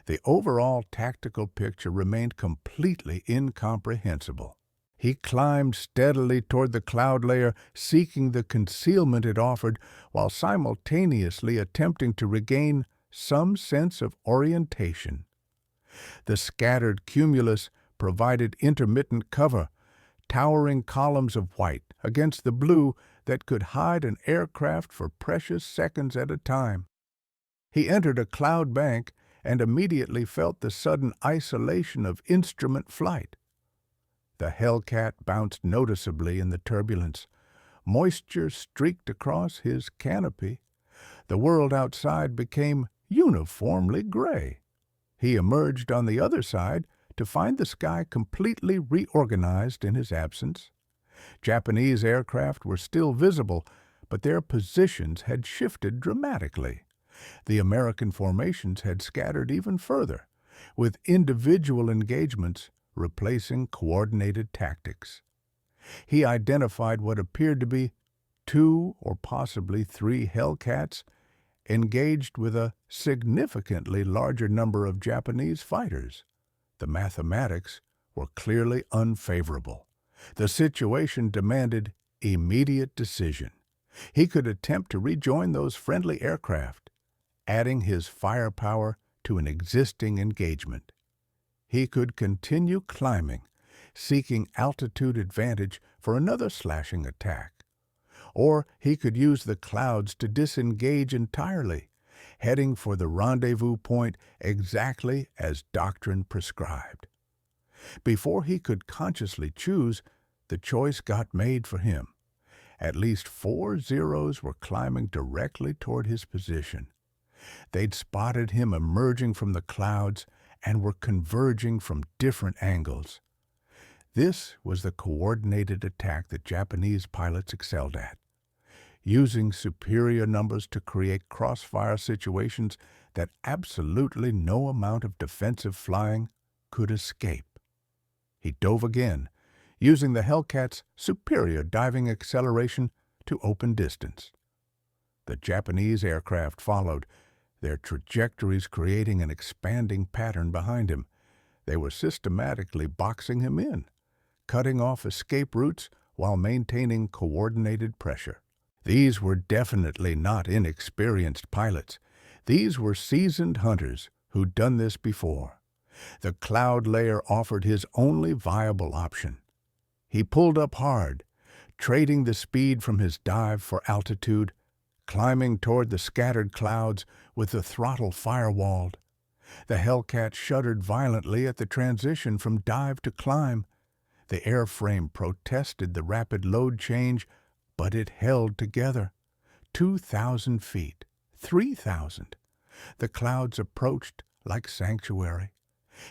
The overall tactical picture remained completely incomprehensible. He climbed steadily toward the cloud layer, seeking the concealment it offered, while simultaneously attempting to regain some sense of orientation. The scattered cumulus provided intermittent cover, towering columns of white against the blue that could hide an aircraft for precious seconds at a time. He entered a cloud bank and immediately felt the sudden isolation of instrument flight. The Hellcat bounced noticeably in the turbulence. Moisture streaked across his canopy. The world outside became uniformly gray. He emerged on the other side to find the sky completely reorganized in his absence. Japanese aircraft were still visible, but their positions had shifted dramatically. The American formations had scattered even further, with individual engagements replacing coordinated tactics. He identified what appeared to be 2 or possibly 3 Hellcats engaged with a significantly larger number of Japanese fighters. The mathematics were clearly unfavorable. The situation demanded immediate decision. He could attempt to rejoin those friendly aircraft, adding his firepower to an existing engagement. He could continue climbing, seeking altitude advantage for another slashing attack. Or he could use the clouds to disengage entirely, heading for the rendezvous point exactly as doctrine prescribed. Before he could consciously choose, the choice got made for him. At least 4 Zeros were climbing directly toward his position. They'd spotted him emerging from the clouds and were converging from different angles. This was the coordinated attack that Japanese pilots excelled at, using superior numbers to create crossfire situations that absolutely no amount of defensive flying could escape. He dove again, using the Hellcat's superior diving acceleration to open distance. The Japanese aircraft followed, their trajectories creating an expanding pattern behind him. They were systematically boxing him in, cutting off escape routes while maintaining coordinated pressure. These were definitely not inexperienced pilots. These were seasoned hunters who'd done this before. The cloud layer offered his only viable option. He pulled up hard, trading the speed from his dive for altitude, climbing toward the scattered clouds with the throttle firewalled. The Hellcat shuddered violently at the transition from dive to climb. The airframe protested the rapid load change, but it held together. 2,000 feet, 3,000. The clouds approached like sanctuary.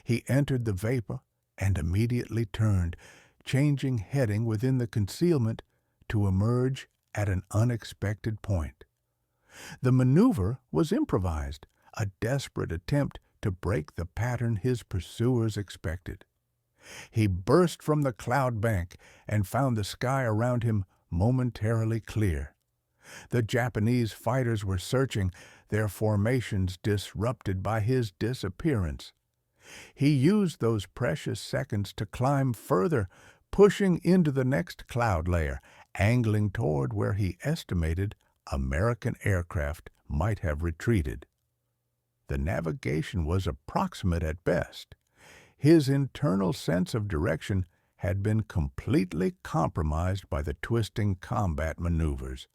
He entered the vapor and immediately turned, changing heading within the concealment to emerge at an unexpected point. The maneuver was improvised, a desperate attempt to break the pattern his pursuers expected. He burst from the cloud bank and found the sky around him momentarily clear. The Japanese fighters were searching, their formations disrupted by his disappearance. He used those precious seconds to climb further, pushing into the next cloud layer, angling toward where he estimated American aircraft might have retreated. The navigation was approximate at best. His internal sense of direction had been completely compromised by the twisting combat maneuvers.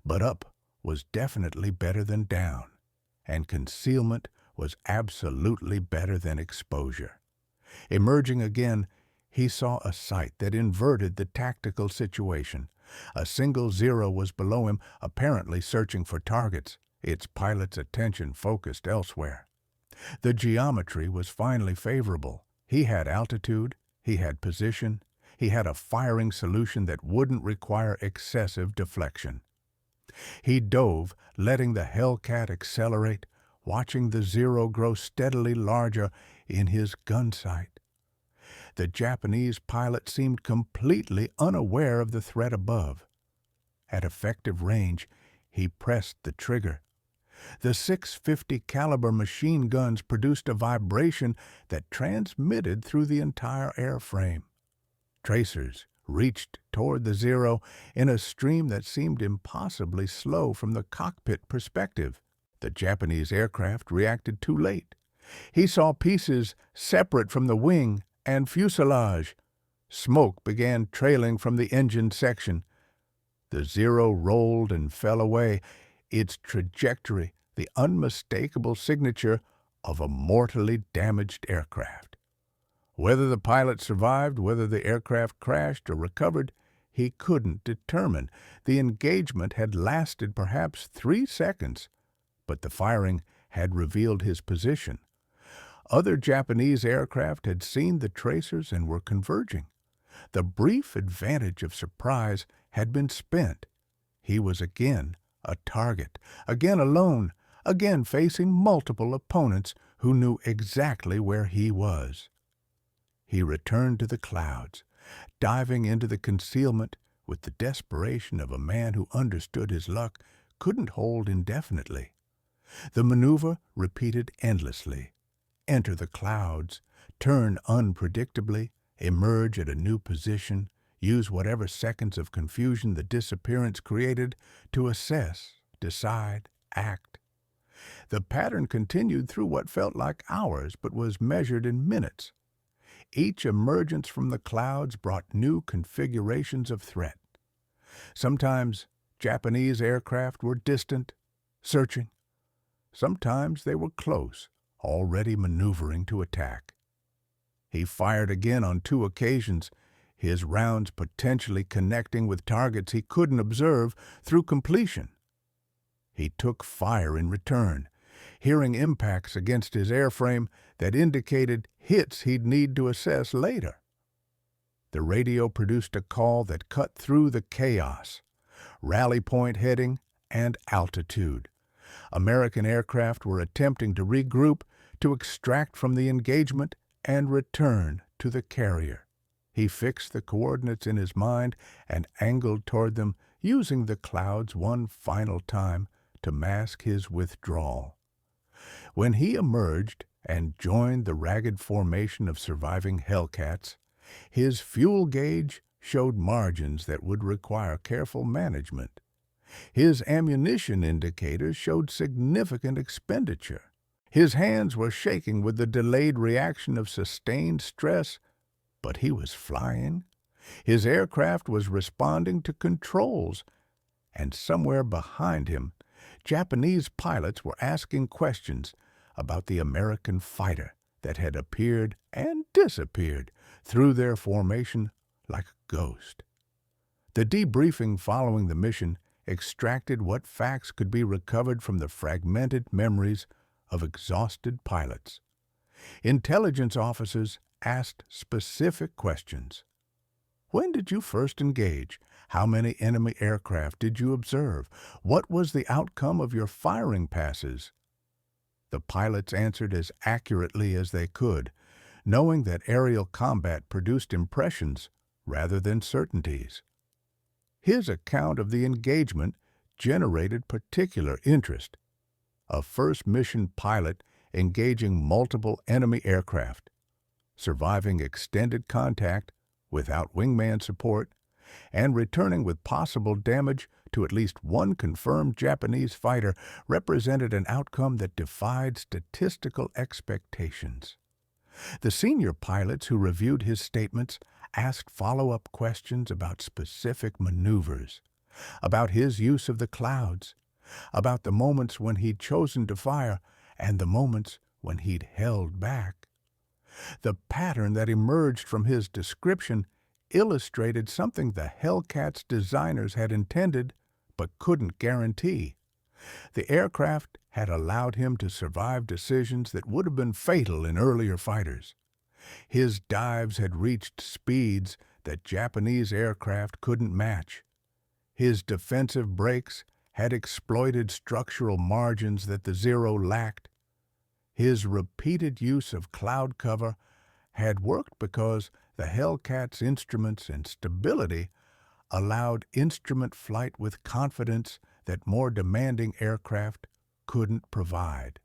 But up was definitely better than down, and concealment was absolutely better than exposure. Emerging again, he saw a sight that inverted the tactical situation. A single Zero was below him, apparently searching for targets, its pilot's attention focused elsewhere. The geometry was finally favorable. He had altitude, he had position, he had a firing solution that wouldn't require excessive deflection. He dove, letting the Hellcat accelerate, watching the Zero grow steadily larger in his gun sight. The Japanese pilot seemed completely unaware of the threat above. At effective range, he pressed the trigger. The .650 caliber machine guns produced a vibration that transmitted through the entire airframe. Tracers reached toward the Zero in a stream that seemed impossibly slow from the cockpit perspective. The Japanese aircraft reacted too late. He saw pieces separate from the wing and fuselage. Smoke began trailing from the engine section. The Zero rolled and fell away, its trajectory the unmistakable signature of a mortally damaged aircraft. Whether the pilot survived, whether the aircraft crashed or recovered, he couldn't determine. The engagement had lasted perhaps 3 seconds, but the firing had revealed his position. Other Japanese aircraft had seen the tracers and were converging. The brief advantage of surprise had been spent. He was again a target, again alone, again facing multiple opponents who knew exactly where he was. He returned to the clouds, diving into the concealment with the desperation of a man who understood his luck couldn't hold indefinitely. The maneuver repeated endlessly. Enter the clouds, turn unpredictably, emerge at a new position, use whatever seconds of confusion the disappearance created to assess, decide, act. The pattern continued through what felt like hours but was measured in minutes. Each emergence from the clouds brought new configurations of threat. Sometimes Japanese aircraft were distant, searching. Sometimes they were close, already maneuvering to attack. He fired again on 2 occasions, his rounds potentially connecting with targets he couldn't observe through completion. He took fire in return, hearing impacts against his airframe that indicated hits he'd need to assess later. The radio produced a call that cut through the chaos: rally point heading and altitude. American aircraft were attempting to regroup, to extract from the engagement and return to the carrier. He fixed the coordinates in his mind and angled toward them, using the clouds one final time to mask his withdrawal. When he emerged and joined the ragged formation of surviving Hellcats, his fuel gauge showed margins that would require careful management. His ammunition indicators showed significant expenditure. His hands were shaking with the delayed reaction of sustained stress, but he was flying. His aircraft was responding to controls, and somewhere behind him, Japanese pilots were asking questions, about the American fighter that had appeared and disappeared through their formation like a ghost. The debriefing following the mission extracted what facts could be recovered from the fragmented memories of exhausted pilots. Intelligence officers asked specific questions. When did you first engage? How many enemy aircraft did you observe? What was the outcome of your firing passes? The pilots answered as accurately as they could, knowing that aerial combat produced impressions rather than certainties. His account of the engagement generated particular interest. A first-mission pilot engaging multiple enemy aircraft, surviving extended contact without wingman support, and returning with possible damage to at least one confirmed Japanese fighter represented an outcome that defied statistical expectations. The senior pilots who reviewed his statements asked follow-up questions about specific maneuvers, about his use of the clouds, about the moments when he'd chosen to fire and the moments when he'd held back. The pattern that emerged from his description illustrated something the Hellcat's designers had intended but couldn't guarantee. The aircraft had allowed him to survive decisions that would have been fatal in earlier fighters. His dives had reached speeds that Japanese aircraft couldn't match. His defensive brakes had exploited structural margins that the Zero lacked. His repeated use of cloud cover had worked because the Hellcat's instruments and stability allowed instrument flight with confidence that more demanding aircraft couldn't provide.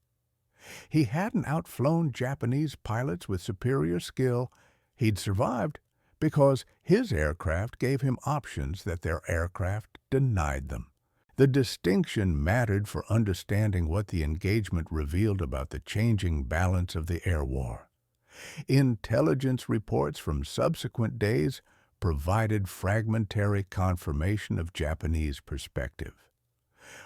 He hadn't outflown Japanese pilots with superior skill. He'd survived because his aircraft gave him options that their aircraft denied them. The distinction mattered for understanding what the engagement revealed about the changing balance of the air war. Intelligence reports from subsequent days provided fragmentary confirmation of Japanese perspective.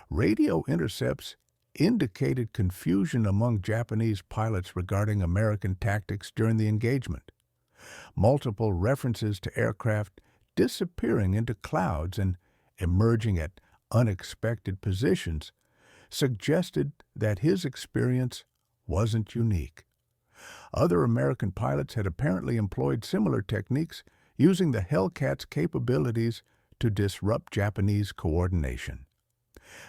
Radio intercepts indicated confusion among Japanese pilots regarding American tactics during the engagement. Multiple references to aircraft disappearing into clouds and emerging at unexpected positions suggested that his experience wasn't unique. Other American pilots had apparently employed similar techniques using the Hellcat's capabilities to disrupt Japanese coordination.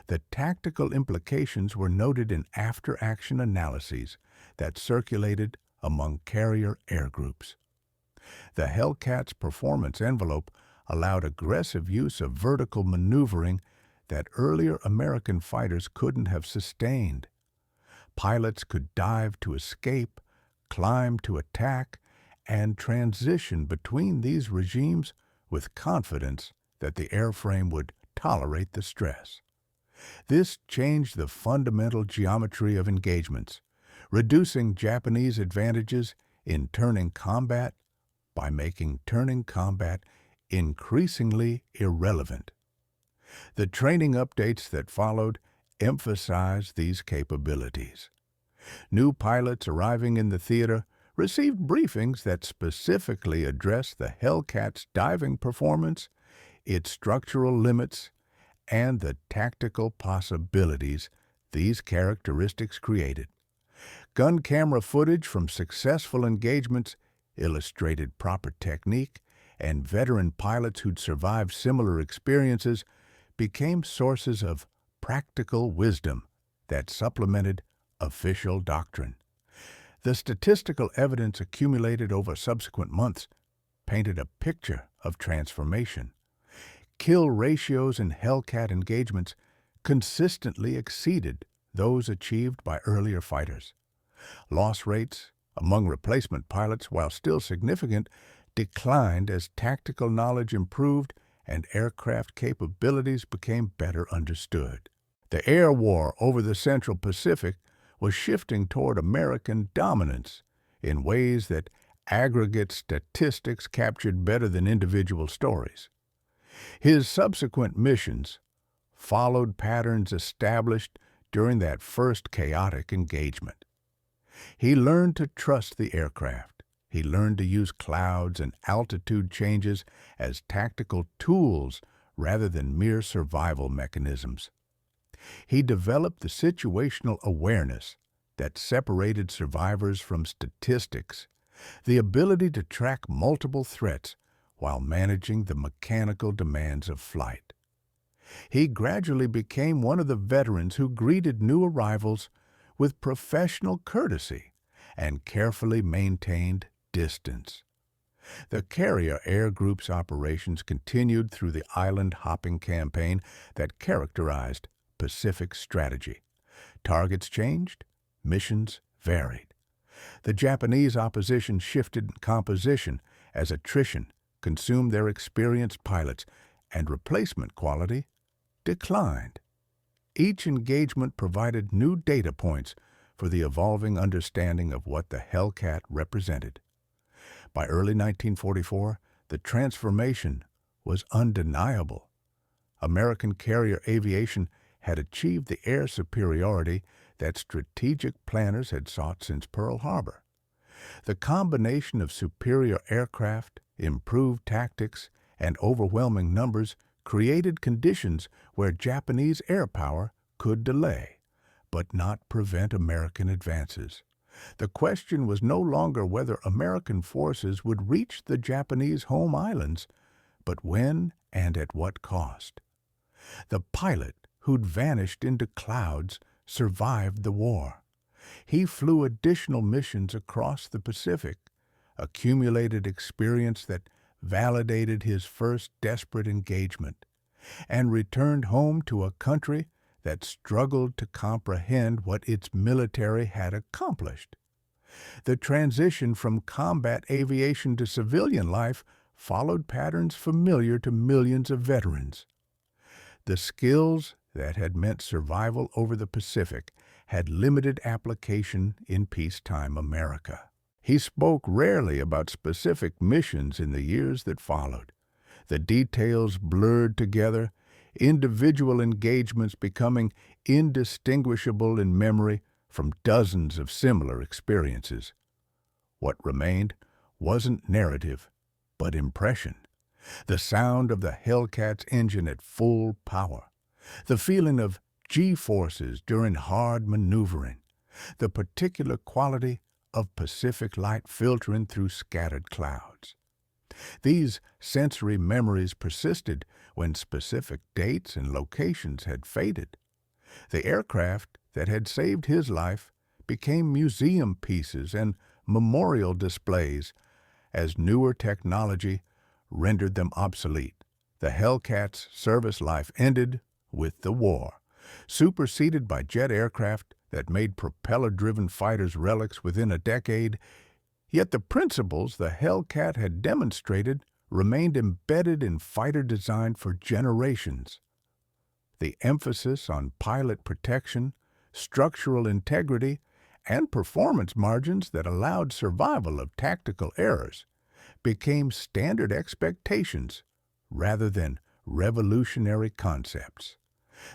The tactical implications were noted in after-action analyses that circulated among carrier air groups. The Hellcat's performance envelope allowed aggressive use of vertical maneuvering that earlier American fighters couldn't have sustained. Pilots could dive to escape, climb to attack, and transition between these regimes with confidence that the airframe would tolerate the stress. This changed the fundamental geometry of engagements, reducing Japanese advantages in turning combat by making turning combat increasingly irrelevant. The training updates that followed emphasized these capabilities. New pilots arriving in the theater received briefings that specifically addressed the Hellcat's diving performance, its structural limits, and the tactical possibilities these characteristics created. Gun camera footage from successful engagements illustrated proper technique, and veteran pilots who'd survived similar experiences became sources of practical wisdom that supplemented official doctrine. The statistical evidence accumulated over subsequent months painted a picture of transformation. Kill ratios in Hellcat engagements consistently exceeded those achieved by earlier fighters. Loss rates among replacement pilots, while still significant, declined as tactical knowledge improved and aircraft capabilities became better understood. The air war over the Central Pacific was shifting toward American dominance in ways that aggregate statistics captured better than individual stories. His subsequent missions followed patterns established during that first chaotic engagement. He learned to trust the aircraft. He learned to use clouds and altitude changes as tactical tools rather than mere survival mechanisms. He developed the situational awareness that separated survivors from statistics, the ability to track multiple threats while managing the mechanical demands of flight. He gradually became one of the veterans who greeted new arrivals with professional courtesy and carefully maintained distance. The Carrier Air Group's operations continued through the island-hopping campaign that characterized Pacific strategy. Targets changed, missions varied. The Japanese opposition shifted in composition as attrition consumed their experienced pilots and replacement quality declined. Each engagement provided new data points for the evolving understanding of what the Hellcat represented. By early 1944, the transformation was undeniable. American carrier aviation had achieved the air superiority that strategic planners had sought since Pearl Harbor. The combination of superior aircraft, improved tactics, and overwhelming numbers created conditions where Japanese air power could delay, but not prevent American advances. The question was no longer whether American forces would reach the Japanese home islands, but when and at what cost. The pilot who'd vanished into clouds survived the war. He flew additional missions across the Pacific, accumulated experience that validated his first desperate engagement, and returned home to a country that struggled to comprehend what its military had accomplished. The transition from combat aviation to civilian life followed patterns familiar to millions of veterans. The skills that had meant survival over the Pacific had limited application in peacetime America. He spoke rarely about specific missions in the years that followed. The details blurred together, individual engagements becoming indistinguishable in memory from dozens of similar experiences. What remained wasn't narrative, but impression. The sound of the Hellcat's engine at full power, the feeling of G-forces during hard maneuvering, the particular quality of Pacific light filtering through scattered clouds. These sensory memories persisted when specific dates and locations had faded. The aircraft that had saved his life became museum pieces and memorial displays as newer technology rendered them obsolete. The Hellcat's service life ended with the war, superseded by jet aircraft that made propeller-driven fighters relics within a decade. Yet the principles the Hellcat had demonstrated remained embedded in fighter design for generations. The emphasis on pilot protection, structural integrity, and performance margins that allowed survival of tactical errors became standard expectations rather than revolutionary concepts.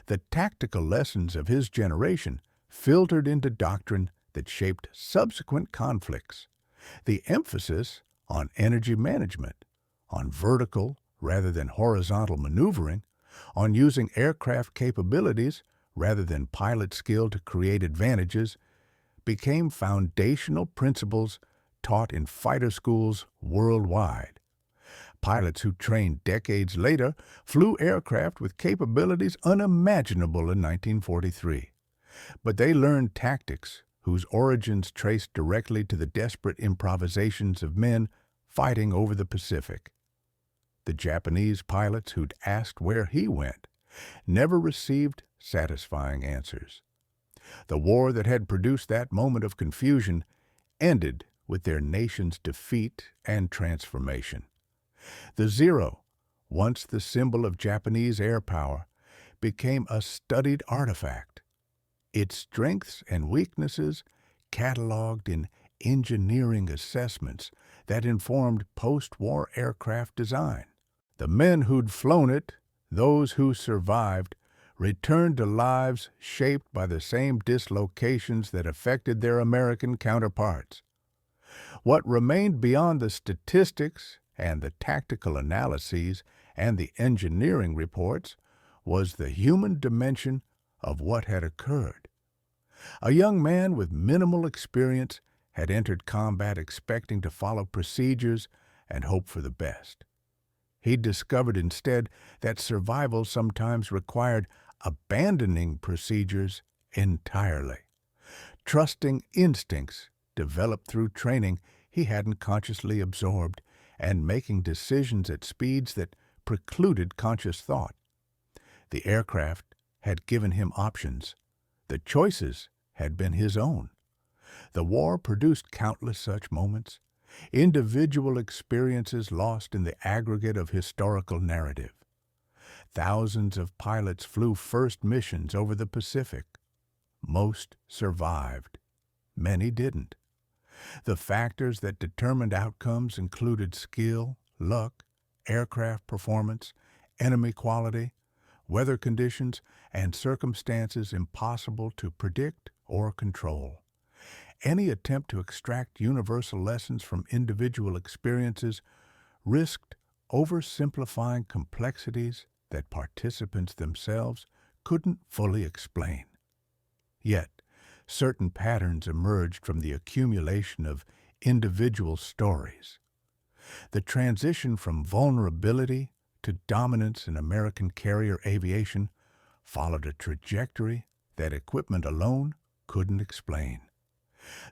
The tactical lessons of his generation filtered into doctrine that shaped subsequent conflicts. The emphasis on energy management, on vertical rather than horizontal maneuvering, on using aircraft capabilities rather than pilot skill to create advantages, became foundational principles taught in fighter schools worldwide. Pilots who trained decades later flew aircraft with capabilities unimaginable in 1943. But they learned tactics whose origins traced directly to the desperate improvisations of men fighting over the Pacific. The Japanese pilots who'd asked where he went never received satisfying answers. The war that had produced that moment of confusion ended with their nation's defeat and transformation. The Zero, once the symbol of Japanese air power, became a studied artifact. Its strengths and weaknesses cataloged in engineering assessments that informed post-war aircraft design. The men who'd flown it, those who survived, returned to lives shaped by the same dislocations that affected their American counterparts. What remained beyond the statistics and the tactical analyses and the engineering reports was the human dimension of what had occurred. A young man with minimal experience had entered combat expecting to follow procedures and hope for the best. He discovered instead that survival sometimes required abandoning procedures entirely, trusting instincts developed through training he hadn't consciously absorbed, and making decisions at speeds that precluded conscious thought. The aircraft had given him options. The choices had been his own. The war produced countless such moments, individual experiences lost in the aggregate of historical narrative. Thousands of pilots flew first missions over the Pacific. Most survived. Many didn't. The factors that determined outcomes included skill, luck, aircraft performance, enemy quality, weather conditions, and circumstances impossible to predict or control. Any attempt to extract universal lessons from individual experiences risked oversimplifying complexities that participants themselves couldn't fully explain. Yet, certain patterns emerged from the accumulation of individual stories. The transition from vulnerability to dominance in American carrier aviation followed a trajectory that equipment alone couldn't explain.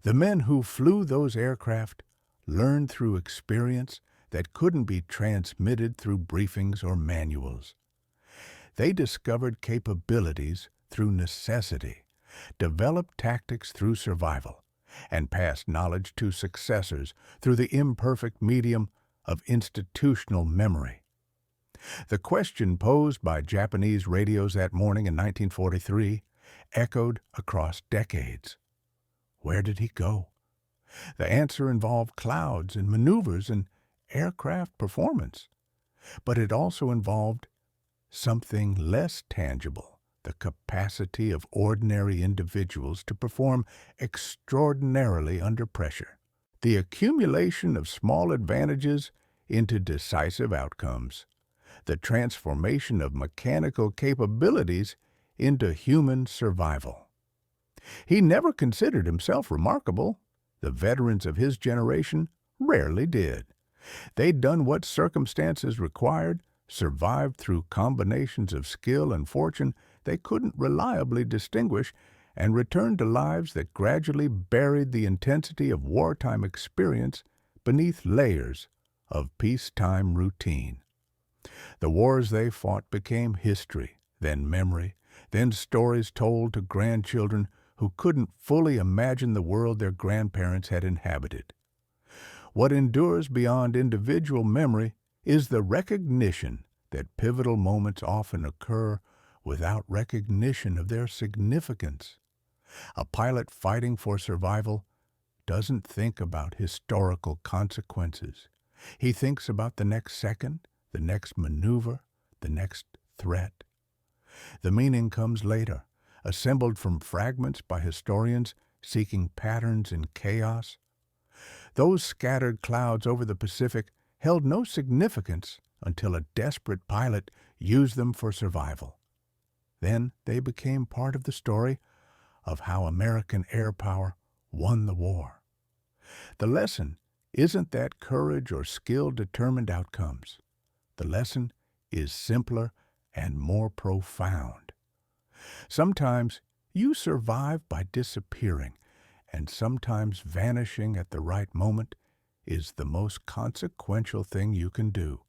The men who flew those aircraft learned through experience that couldn't be transmitted through briefings or manuals. They discovered capabilities through necessity, developed tactics through survival, and passed knowledge to successors through the imperfect medium of institutional memory. The question posed by Japanese radios that morning in 1943 echoed across decades. Where did he go? The answer involved clouds and maneuvers and aircraft performance. But it also involved something less tangible, the capacity of ordinary individuals to perform extraordinarily under pressure, the accumulation of small advantages into decisive outcomes, the transformation of mechanical capabilities into human survival. He never considered himself remarkable. The veterans of his generation rarely did. They'd done what circumstances required, survived through combinations of skill and fortune they couldn't reliably distinguish, and returned to lives that gradually buried the intensity of wartime experience beneath layers of peacetime routine. The wars they fought became history, then memory, then stories told to grandchildren who couldn't fully imagine the world their grandparents had inhabited. What endures beyond individual memory is the recognition that pivotal moments often occur without recognition of their significance. A pilot fighting for survival doesn't think about historical consequences. He thinks about the next second, the next maneuver, the next threat. The meaning comes later, assembled from fragments by historians seeking patterns in chaos. Those scattered clouds over the Pacific held no significance until a desperate pilot used them for survival. Then they became part of the story of how American air power won the war. The lesson isn't that courage or skill determined outcomes. The lesson is simpler and more profound. Sometimes you survive by disappearing, and sometimes vanishing at the right moment is the most consequential thing you can do.